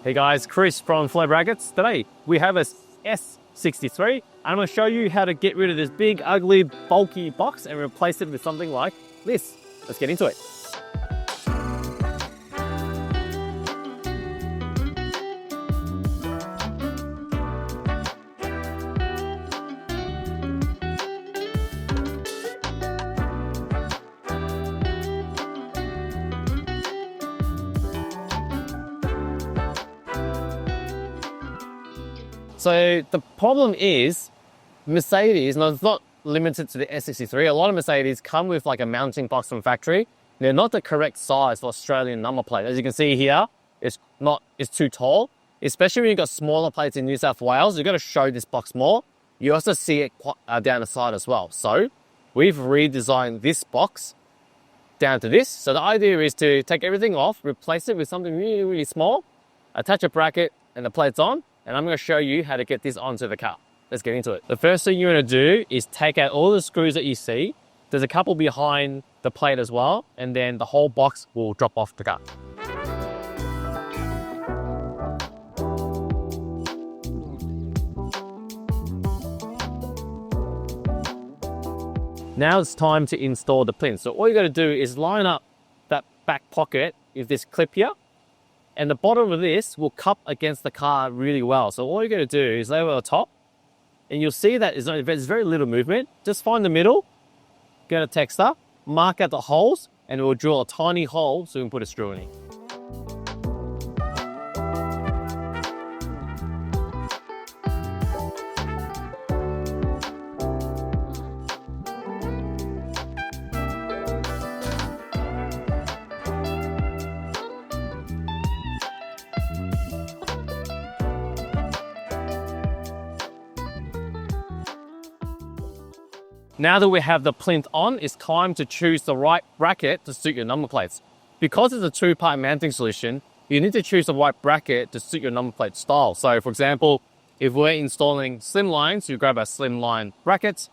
Hey guys, Chris from Flow Brackets. Today we have a S63 and I'm going to show you how to get rid of this big, ugly, bulky box and replace it with something like this. Let's get into it. So the problem is Mercedes, and it's not limited to the S63, a lot of Mercedes come with like a mounting box from factory. They're not the correct size for Australian number plate. As you can see here, it's too tall, especially when you've got smaller plates in New South Wales. You've got to show this box more. You also see it down the side as well. So we've redesigned this box down to this. So the idea is to take everything off, replace it with something really, really small, attach a bracket and the plate's on. And I'm going to show you how to get this onto the car. Let's get into it. The first thing you're going to do is take out all the screws that you see. There's a couple behind the plate as well, and then the whole box will drop off the car. Now it's time to install the plinth. So all you got to do is line up that back pocket with this clip here. And the bottom of this will cup against the car really well. So all you're going to do is lay over the top, and you'll see that there's very little movement. Just find the middle, get a texter, mark out the holes, and it will drill a tiny hole so we can put a screw in it. Now that we have the plinth on, it's time to choose the right bracket to suit your number plates. Because it's a two-part mounting solution, you need to choose the right bracket to suit your number plate style. So for example, if we're installing slim lines, you grab a slim line bracket.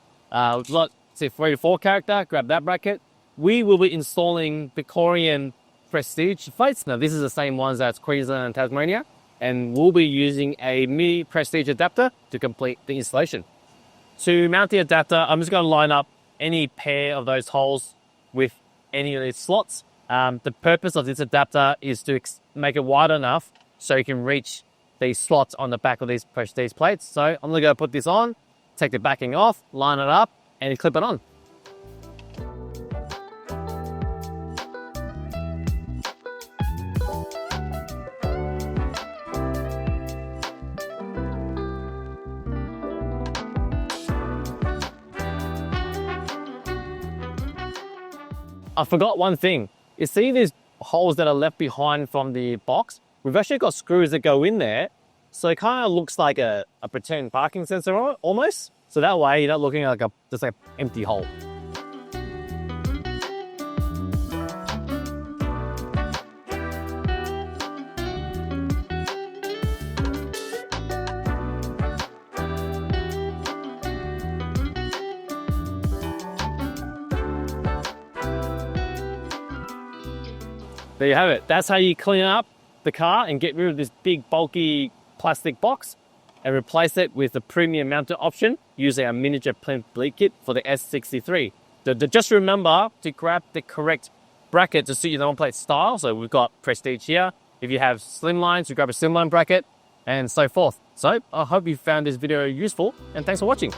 Say 3 to 4 character, grab that bracket. We will be installing Victorian Prestige plates. Now this is the same ones as Queensland and Tasmania, and we'll be using a mini Prestige adapter to complete the installation. To mount the adapter, I'm just going to line up any pair of those holes with any of these slots. The purpose of this adapter is to make it wide enough so you can reach these slots on the back of these Prestige plates. So I'm going to go put this on, take the backing off, line it up, and clip it on. I forgot one thing. You see these holes that are left behind from the box? We've actually got screws that go in there. So it kind of looks like a pretend parking sensor almost. So that way you're not looking at just like an empty hole. There you have it. That's how you clean up the car and get rid of this big bulky plastic box and replace it with a premium mounted option using a miniature plinth bleed kit for the S63. Just remember to grab the correct bracket to suit your number plate style. So we've got Prestige here. If you have slim lines, you grab a slim line bracket and so forth. So I hope you found this video useful and thanks for watching.